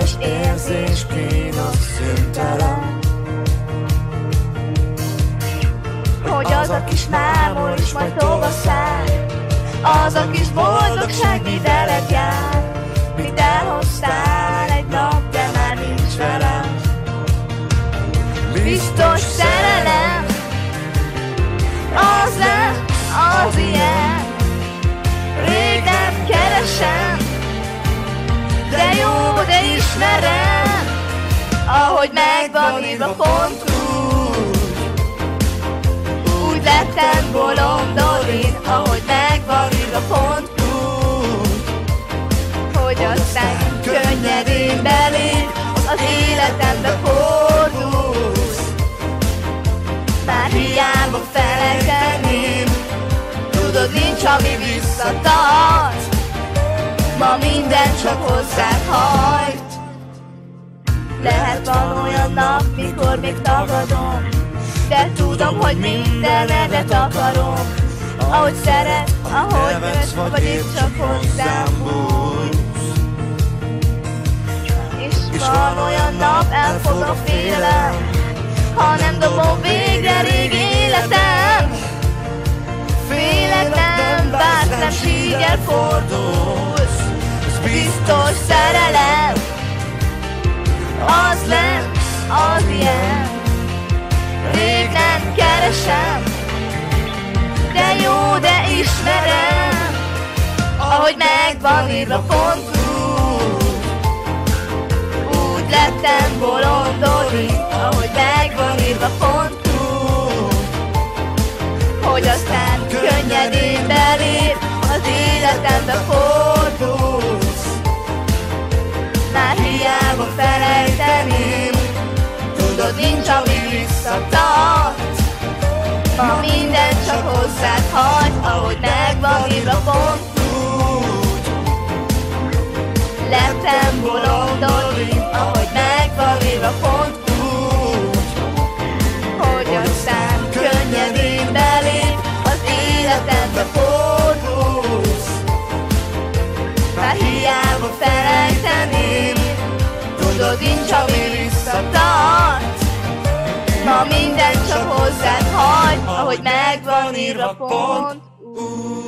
és érzésként a szüntelen. Hogy az a kis mámor is majd tova száll, az a kis boldogság videled jár, mit elhoztál egy nap, de már nincs velem. Biztos szerelem, az lesz, az ilyen, rég nem keresem, de jó, de ismerem, ahogy megvan írva pont úgy lettem bolondod én, ahogy megvan írva pont úgy, hogy aztán könnyedén belép az életembe fordulsz. Már hiába felejteném, tudod, nincs, ami visszatart, ma minden csak hozzád hajt. Lehet van olyan nap, mikor még tagadom, de tudom, hogy mindenedet akarom. Ahogy szeret, ahogy nősz, vagy épp csak hozzám bújsz. És van olyan nap, elfog a félelem, ha nem dobom végre rég életem. Félek nem bánsz, nem sígyel fordulsz, ez biztos szerelem, az lesz, az ilyen, rég nem keresem, de jó, de ismerem, ahogy megvan írva pont úgy lettem bolondod, ahogy megvan írva pont hogy aztán könnyedén belép az életembe fordulsz. Már hiába felejteném, tudod, nincs, ami visszatart, ma minden csak hozzád hagy, ahogy megvan írva pont úgy. Lettem bolondod, ahogy megvan írva pont úgy, hogy aztán könnyedén belép az életembe fordulsz. Már hiába felejteném, tudod, nincs, ami visszatart, ma minden csak hozzád hagy, ahogy megvan írva pont úgy.